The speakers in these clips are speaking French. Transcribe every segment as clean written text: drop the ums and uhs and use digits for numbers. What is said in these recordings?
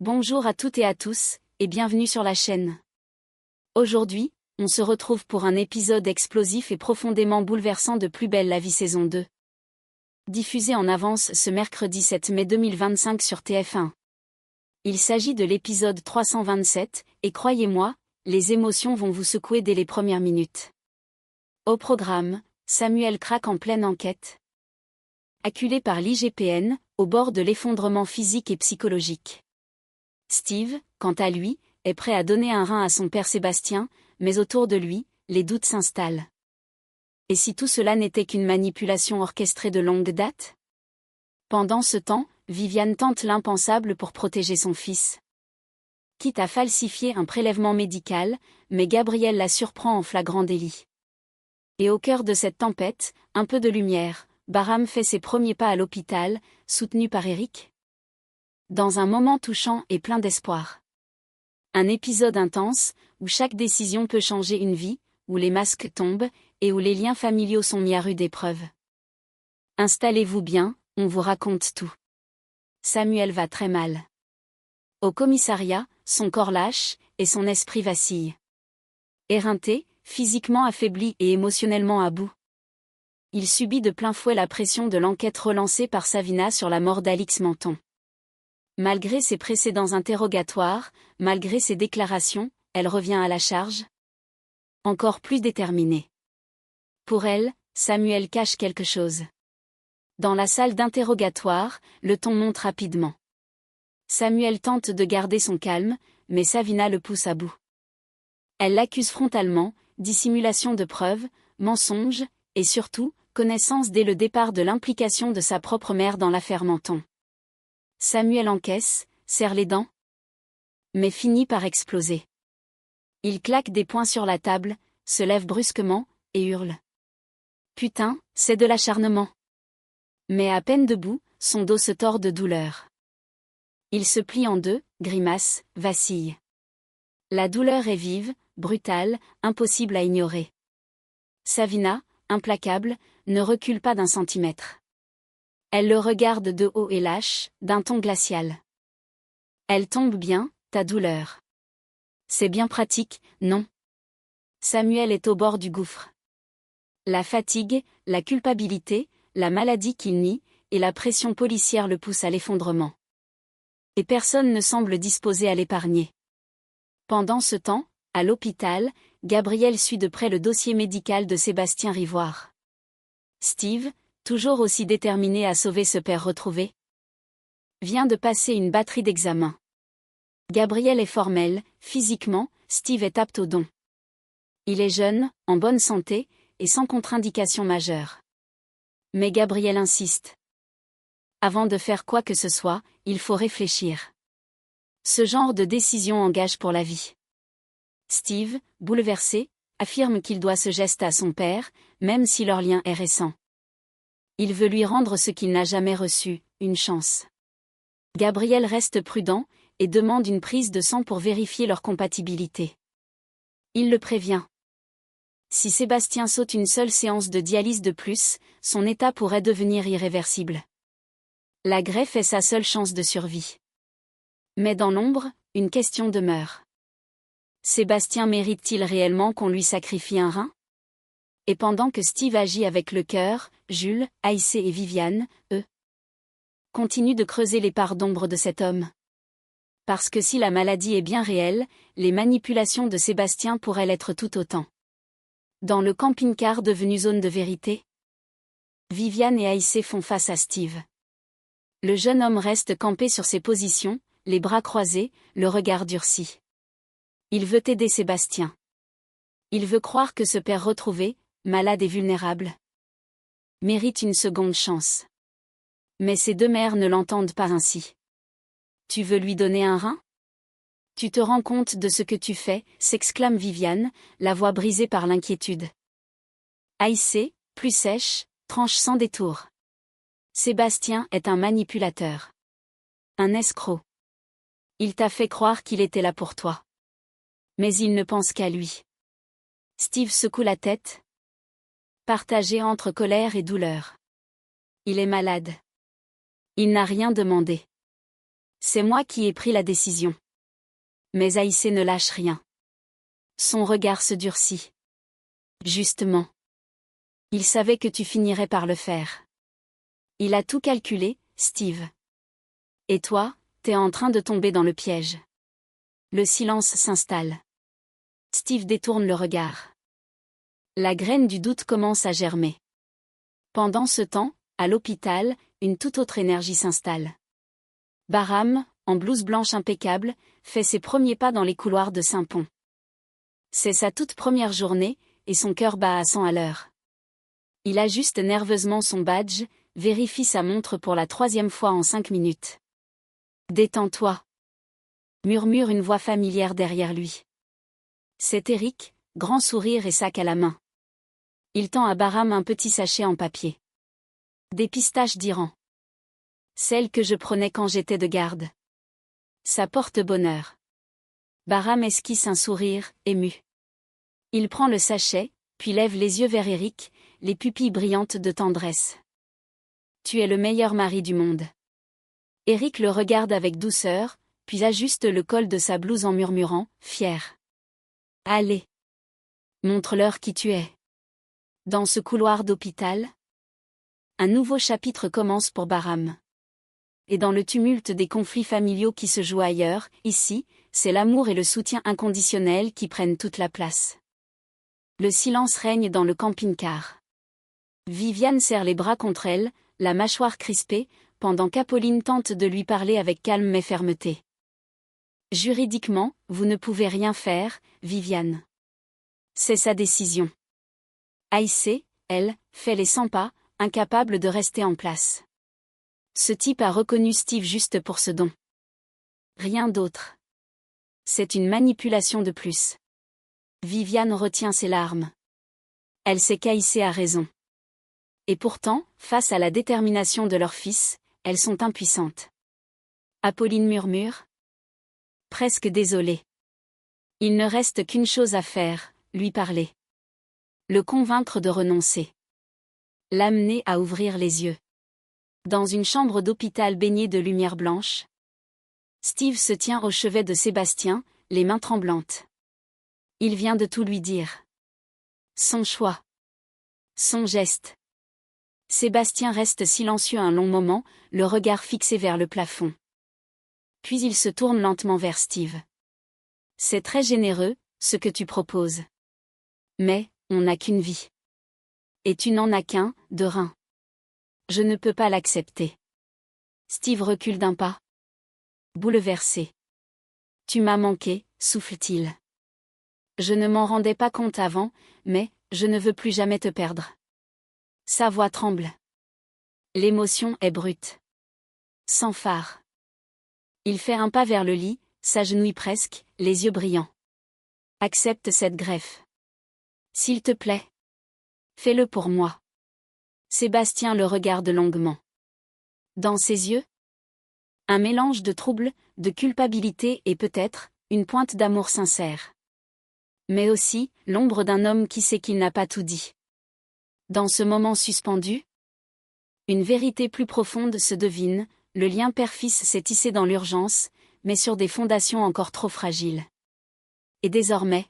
Bonjour à toutes et à tous, et bienvenue sur la chaîne. Aujourd'hui, on se retrouve pour un épisode explosif et profondément bouleversant de Plus belle la vie saison 2. Diffusé en avance ce mercredi 7 mai 2025 sur TF1. Il s'agit de l'épisode 327, et croyez-moi, les émotions vont vous secouer dès les premières minutes. Au programme, Samuel craque en pleine enquête. Acculé par l'IGPN, au bord de l'effondrement physique et psychologique. Steve, quant à lui, est prêt à donner un rein à son père Sébastien, mais autour de lui, les doutes s'installent. Et si tout cela n'était qu'une manipulation orchestrée de longue date? Pendant ce temps, Viviane tente l'impensable pour protéger son fils. Quitte à falsifier un prélèvement médical, mais Gabriel la surprend en flagrant délit. Et au cœur de cette tempête, un peu de lumière, Bahram fait ses premiers pas à l'hôpital, soutenu par Eric. Dans un moment touchant et plein d'espoir. Un épisode intense, où chaque décision peut changer une vie, où les masques tombent, et où les liens familiaux sont mis à rude épreuve. Installez-vous bien, on vous raconte tout. Samuel va très mal. Au commissariat, son corps lâche, et son esprit vacille. Éreinté, physiquement affaibli et émotionnellement à bout. Il subit de plein fouet la pression de l'enquête relancée par Savina sur la mort d'Alix Menton. Malgré ses précédents interrogatoires, malgré ses déclarations, elle revient à la charge. Encore plus déterminée. Pour elle, Samuel cache quelque chose. Dans la salle d'interrogatoire, le ton monte rapidement. Samuel tente de garder son calme, mais Savina le pousse à bout. Elle l'accuse frontalement, dissimulation de preuves, mensonge, et surtout, connaissance dès le départ de l'implication de sa propre mère dans l'affaire Menton. Samuel encaisse, serre les dents, mais finit par exploser. Il claque des poings sur la table, se lève brusquement, et hurle. Putain, c'est de l'acharnement. Mais à peine debout, son dos se tord de douleur. Il se plie en deux, grimace, vacille. La douleur est vive, brutale, impossible à ignorer. Savina, implacable, ne recule pas d'un centimètre. Elle le regarde de haut et lâche, d'un ton glacial. Elle tombe bien, ta douleur. C'est bien pratique, non? Samuel est au bord du gouffre. La fatigue, la culpabilité, la maladie qu'il nie, et la pression policière le poussent à l'effondrement. Et personne ne semble disposé à l'épargner. Pendant ce temps, à l'hôpital, Gabriel suit de près le dossier médical de Sébastien Rivoire. Steve, toujours aussi déterminé à sauver ce père retrouvé, vient de passer une batterie d'examens. Gabriel est formel, physiquement, Steve est apte au don. Il est jeune, en bonne santé, et sans contre-indication majeure. Mais Gabriel insiste. Avant de faire quoi que ce soit, il faut réfléchir. Ce genre de décision engage pour la vie. Steve, bouleversé, affirme qu'il doit ce geste à son père, même si leur lien est récent. Il veut lui rendre ce qu'il n'a jamais reçu, une chance. Gabriel reste prudent, et demande une prise de sang pour vérifier leur compatibilité. Il le prévient. Si Sébastien saute une seule séance de dialyse de plus, son état pourrait devenir irréversible. La greffe est sa seule chance de survie. Mais dans l'ombre, une question demeure. Sébastien mérite-t-il réellement qu'on lui sacrifie un rein? Et pendant que Steve agit avec le cœur, Jules, Aïssé et Viviane, eux, continuent de creuser les parts d'ombre de cet homme. Parce que si la maladie est bien réelle, les manipulations de Sébastien pourraient l'être tout autant. Dans le camping-car devenu zone de vérité, Viviane et Aïssé font face à Steve. Le jeune homme reste campé sur ses positions, les bras croisés, le regard durci. Il veut aider Sébastien. Il veut croire que ce père retrouvé, malade et vulnérable, mérite une seconde chance. Mais ses deux mères ne l'entendent pas ainsi. Tu veux lui donner un rein? Tu te rends compte de ce que tu fais, s'exclame Viviane, la voix brisée par l'inquiétude. Aïssé, plus sèche, tranche sans détour. Sébastien est un manipulateur. Un escroc. Il t'a fait croire qu'il était là pour toi. Mais il ne pense qu'à lui. Steve secoue la tête. Partagé entre colère et douleur. Il est malade. Il n'a rien demandé. C'est moi qui ai pris la décision. Mais Aïssé ne lâche rien. Son regard se durcit. Justement. Il savait que tu finirais par le faire. Il a tout calculé, Steve. Et toi, t'es en train de tomber dans le piège. Le silence s'installe. Steve détourne le regard. La graine du doute commence à germer. Pendant ce temps, à l'hôpital, une toute autre énergie s'installe. Bahram, en blouse blanche impeccable, fait ses premiers pas dans les couloirs de Saint-Pons. C'est sa toute première journée, et son cœur bat à 100 à l'heure. Il ajuste nerveusement son badge, vérifie sa montre pour la 3e fois en 5 minutes. « Détends-toi » murmure une voix familière derrière lui. C'est Eric, grand sourire et sac à la main. Il tend à Bahram un petit sachet en papier. Des pistaches d'Iran. Celles que je prenais quand j'étais de garde. Ça porte bonheur. Bahram esquisse un sourire, ému. Il prend le sachet, puis lève les yeux vers Eric, les pupilles brillantes de tendresse. Tu es le meilleur mari du monde. Eric le regarde avec douceur, puis ajuste le col de sa blouse en murmurant, fier. Allez. Montre-leur qui tu es. Dans ce couloir d'hôpital, un nouveau chapitre commence pour Bahram. Et dans le tumulte des conflits familiaux qui se jouent ailleurs, ici, c'est l'amour et le soutien inconditionnel qui prennent toute la place. Le silence règne dans le camping-car. Viviane serre les bras contre elle, la mâchoire crispée, pendant qu'Apolline tente de lui parler avec calme mais fermeté. Juridiquement, vous ne pouvez rien faire, Viviane. C'est sa décision. Aïssé, elle, fait les 100 pas, incapable de rester en place. Ce type a reconnu Steve juste pour ce don. Rien d'autre. C'est une manipulation de plus. Viviane retient ses larmes. Elle sait qu'Aïssé a raison. Et pourtant, face à la détermination de leur fils, elles sont impuissantes. Apolline murmure. Presque désolée. Il ne reste qu'une chose à faire, lui parler. Le convaincre de renoncer. L'amener à ouvrir les yeux. Dans une chambre d'hôpital baignée de lumière blanche, Steve se tient au chevet de Sébastien, les mains tremblantes. Il vient de tout lui dire. Son choix. Son geste. Sébastien reste silencieux un long moment, le regard fixé vers le plafond. Puis il se tourne lentement vers Steve. C'est très généreux, ce que tu proposes. Mais, on n'a qu'une vie. Et tu n'en as qu'un, de rein. Je ne peux pas l'accepter. Steve recule d'un pas. Bouleversé. Tu m'as manqué, souffle-t-il. Je ne m'en rendais pas compte avant, mais, je ne veux plus jamais te perdre. Sa voix tremble. L'émotion est brute. Sans phare. Il fait un pas vers le lit, s'agenouille presque, les yeux brillants. Accepte cette greffe. S'il te plaît. Fais-le pour moi. Sébastien le regarde longuement. Dans ses yeux, un mélange de trouble, de culpabilité et peut-être, une pointe d'amour sincère. Mais aussi, l'ombre d'un homme qui sait qu'il n'a pas tout dit. Dans ce moment suspendu, une vérité plus profonde se devine, le lien père-fils s'est tissé dans l'urgence, mais sur des fondations encore trop fragiles. Et désormais,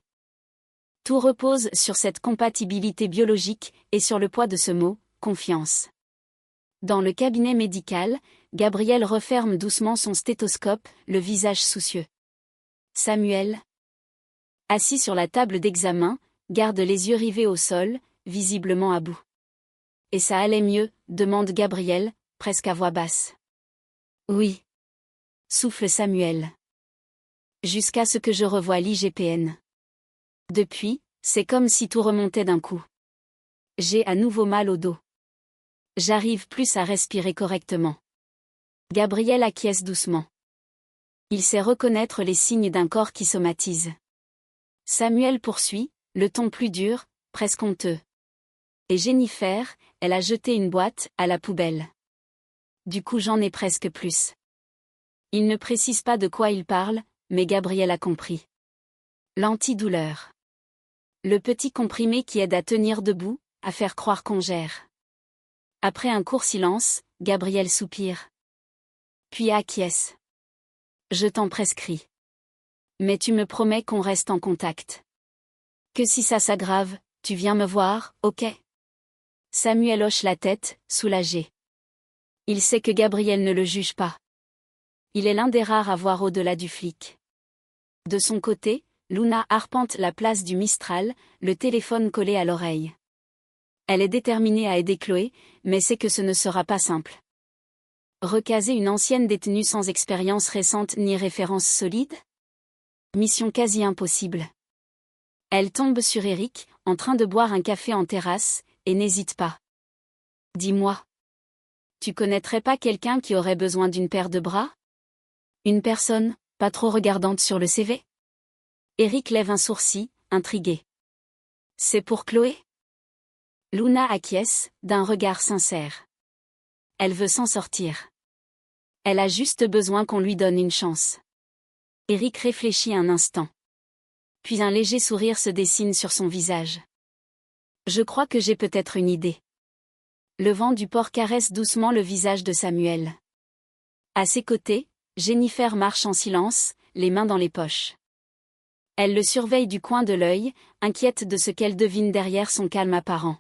tout repose sur cette compatibilité biologique et sur le poids de ce mot, confiance. Dans le cabinet médical, Gabriel referme doucement son stéthoscope, le visage soucieux. Samuel, assis sur la table d'examen, garde les yeux rivés au sol, visiblement à bout. Et ça allait mieux, demande Gabriel, presque à voix basse. Oui. Souffle Samuel. Jusqu'à ce que je revoie l'IGPN. Depuis, c'est comme si tout remontait d'un coup. J'ai à nouveau mal au dos. J'arrive plus à respirer correctement. Gabriel acquiesce doucement. Il sait reconnaître les signes d'un corps qui somatise. Samuel poursuit, le ton plus dur, presque honteux. Et Jennifer, elle a jeté une boîte, à la poubelle. Du coup j'en ai presque plus. Il ne précise pas de quoi il parle, mais Gabriel a compris. L'antidouleur. Le petit comprimé qui aide à tenir debout, à faire croire qu'on gère. Après un court silence, Gabriel soupire. Puis acquiesce. Je t'en prescris. Mais tu me promets qu'on reste en contact. Que si ça s'aggrave, tu viens me voir, ok? Samuel hoche la tête, soulagé. Il sait que Gabriel ne le juge pas. Il est l'un des rares à voir au-delà du flic. De son côté, Luna arpente la place du Mistral, le téléphone collé à l'oreille. Elle est déterminée à aider Chloé, mais sait que ce ne sera pas simple. Recaser une ancienne détenue sans expérience récente ni référence solide? Mission quasi impossible. Elle tombe sur Eric, en train de boire un café en terrasse, et n'hésite pas. Dis-moi. Tu connaîtrais pas quelqu'un qui aurait besoin d'une paire de bras? Une personne, pas trop regardante sur le CV? Eric lève un sourcil, intrigué. C'est pour Chloé? Luna acquiesce, d'un regard sincère. Elle veut s'en sortir. Elle a juste besoin qu'on lui donne une chance. Eric réfléchit un instant. Puis un léger sourire se dessine sur son visage. Je crois que j'ai peut-être une idée. Le vent du port caresse doucement le visage de Samuel. À ses côtés, Jennifer marche en silence, les mains dans les poches. Elle le surveille du coin de l'œil, inquiète de ce qu'elle devine derrière son calme apparent.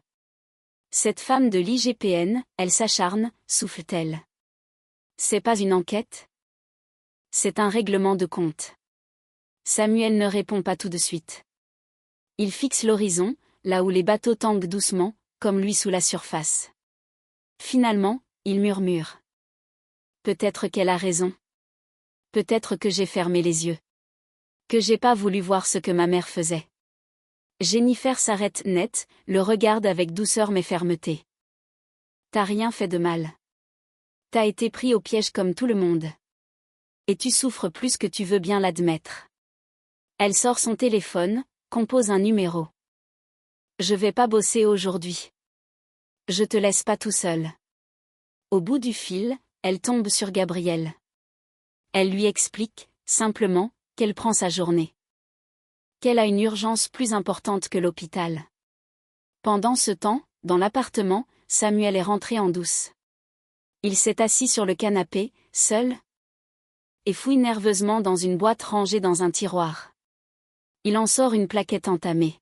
Cette femme de l'IGPN, elle s'acharne, souffle-t-elle. C'est pas une enquête? C'est un règlement de compte. Samuel ne répond pas tout de suite. Il fixe l'horizon, là où les bateaux tanguent doucement, comme lui sous la surface. Finalement, il murmure. Peut-être qu'elle a raison. Peut-être que j'ai fermé les yeux. Que j'ai pas voulu voir ce que ma mère faisait. Jennifer s'arrête net, le regarde avec douceur mais fermeté. T'as rien fait de mal. T'as été pris au piège comme tout le monde. Et tu souffres plus que tu veux bien l'admettre. Elle sort son téléphone, compose un numéro. Je vais pas bosser aujourd'hui. Je te laisse pas tout seul. Au bout du fil, elle tombe sur Gabriel. Elle lui explique, simplement, qu'elle prend sa journée. Qu'elle a une urgence plus importante que l'hôpital. Pendant ce temps, dans l'appartement, Samuel est rentré en douce. Il s'est assis sur le canapé, seul, et fouille nerveusement dans une boîte rangée dans un tiroir. Il en sort une plaquette entamée.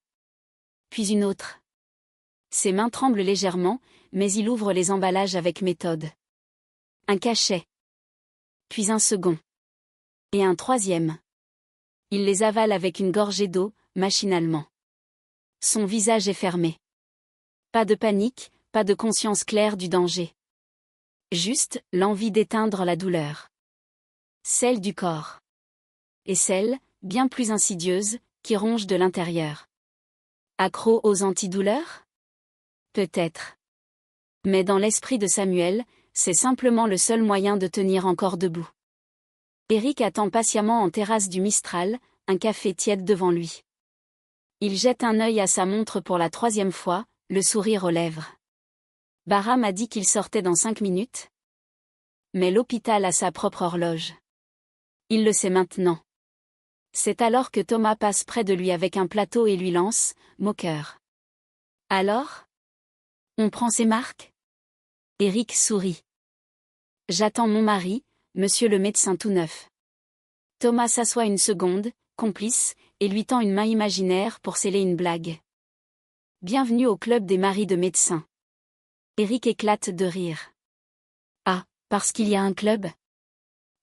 Puis une autre. Ses mains tremblent légèrement, mais il ouvre les emballages avec méthode. Un cachet. Puis un second. Et un troisième. Il les avale avec une gorgée d'eau, machinalement. Son visage est fermé. Pas de panique, pas de conscience claire du danger. Juste, l'envie d'éteindre la douleur. Celle du corps. Et celle, bien plus insidieuse, qui ronge de l'intérieur. Accro aux antidouleurs? Peut-être. Mais dans l'esprit de Samuel, c'est simplement le seul moyen de tenir encore debout. Eric attend patiemment en terrasse du Mistral, un café tiède devant lui. Il jette un œil à sa montre pour la 3e fois, le sourire aux lèvres. Barra m'a dit qu'il sortait dans 5 minutes. Mais l'hôpital a sa propre horloge. Il le sait maintenant. C'est alors que Thomas passe près de lui avec un plateau et lui lance, moqueur. Alors? On prend ses marques? Eric sourit. J'attends mon mari, monsieur le médecin tout neuf. Thomas s'assoit une seconde, complice, et lui tend une main imaginaire pour sceller une blague. Bienvenue au club des maris de médecins. Eric éclate de rire. Ah, parce qu'il y a un club?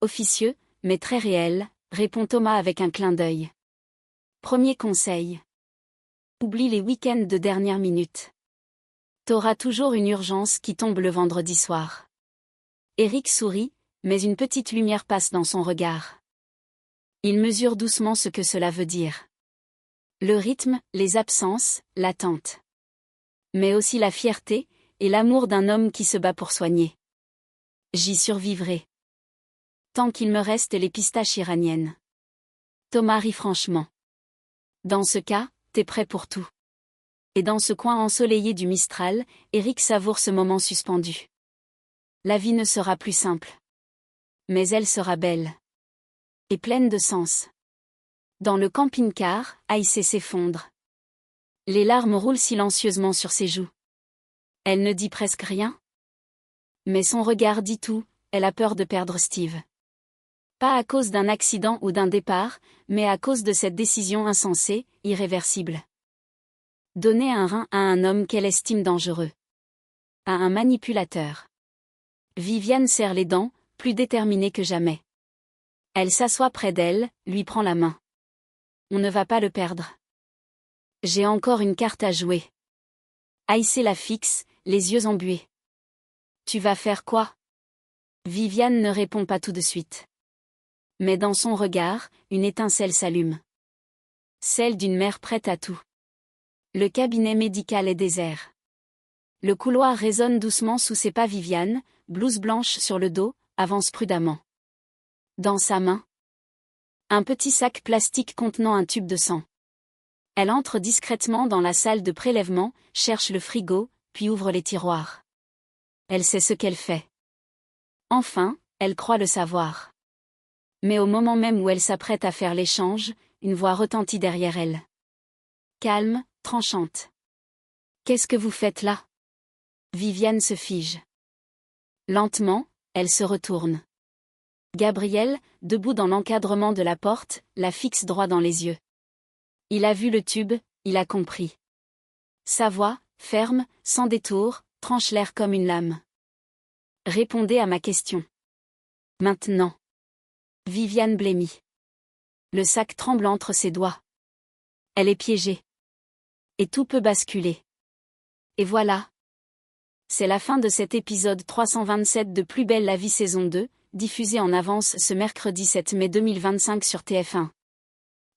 Officieux, mais très réel, répond Thomas avec un clin d'œil. Premier conseil. Oublie les week-ends de dernière minute. T'auras toujours une urgence qui tombe le vendredi soir. Eric sourit, mais une petite lumière passe dans son regard. Il mesure doucement ce que cela veut dire. Le rythme, les absences, l'attente. Mais aussi la fierté, et l'amour d'un homme qui se bat pour soigner. J'y survivrai. Tant qu'il me reste les pistaches iraniennes. Thomas rit franchement. Dans ce cas, t'es prêt pour tout. Et dans ce coin ensoleillé du Mistral, Eric savoure ce moment suspendu. La vie ne sera plus simple. Mais elle sera belle. Et pleine de sens. Dans le camping-car, Aïssé s'effondre. Les larmes roulent silencieusement sur ses joues. Elle ne dit presque rien. Mais son regard dit tout, elle a peur de perdre Steve. Pas à cause d'un accident ou d'un départ, mais à cause de cette décision insensée, irréversible. Donner un rein à un homme qu'elle estime dangereux. À un manipulateur. Viviane serre les dents, plus déterminée que jamais. Elle s'assoit près d'elle, lui prend la main. On ne va pas le perdre. J'ai encore une carte à jouer. Aïssé la fixe, les yeux embués. Tu vas faire quoi? Viviane ne répond pas tout de suite. Mais dans son regard, une étincelle s'allume. Celle d'une mère prête à tout. Le cabinet médical est désert. Le couloir résonne doucement sous ses pas. Viviane, blouse blanche sur le dos, avance prudemment. Dans sa main, un petit sac plastique contenant un tube de sang. Elle entre discrètement dans la salle de prélèvement, cherche le frigo, puis ouvre les tiroirs. Elle sait ce qu'elle fait. Enfin, elle croit le savoir. Mais au moment même où elle s'apprête à faire l'échange, une voix retentit derrière elle. Calme, tranchante. Qu'est-ce que vous faites là? Viviane se fige. Lentement, elle se retourne. Gabriel, debout dans l'encadrement de la porte, la fixe droit dans les yeux. Il a vu le tube, il a compris. Sa voix, ferme, sans détour, tranche l'air comme une lame. Répondez à ma question. Maintenant. Viviane blêmit. Le sac tremble entre ses doigts. Elle est piégée. Et tout peut basculer. Et voilà. C'est la fin de cet épisode 327 de Plus belle la vie saison 2, diffusé en avance ce mercredi 7 mai 2025 sur TF1.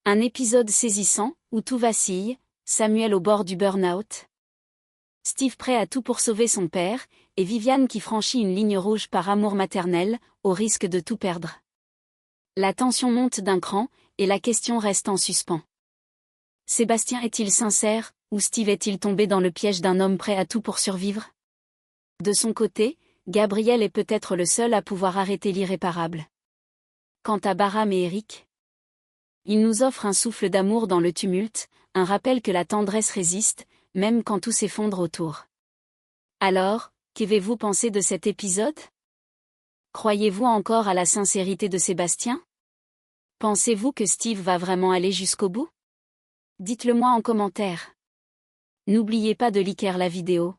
Un épisode saisissant, où tout vacille, Samuel au bord du burn-out. Steve prêt à tout pour sauver son père, et Viviane qui franchit une ligne rouge par amour maternel, au risque de tout perdre. La tension monte d'un cran, et la question reste en suspens. Sébastien est-il sincère, ou Steve est-il tombé dans le piège d'un homme prêt à tout pour survivre? De son côté, Gabriel est peut-être le seul à pouvoir arrêter l'irréparable. Quant à Bahram et Eric, ils nous offrent un souffle d'amour dans le tumulte, un rappel que la tendresse résiste, même quand tout s'effondre autour. Alors, qu'avez-vous pensé de cet épisode? Croyez-vous encore à la sincérité de Sébastien? Pensez-vous que Steve va vraiment aller jusqu'au bout? Dites-le-moi en commentaire. N'oubliez pas de liker la vidéo,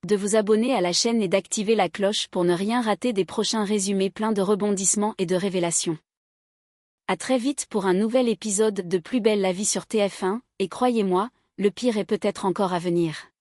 de vous abonner à la chaîne et d'activer la cloche pour ne rien rater des prochains résumés pleins de rebondissements et de révélations. À très vite pour un nouvel épisode de Plus belle la vie sur TF1, et croyez-moi, le pire est peut-être encore à venir.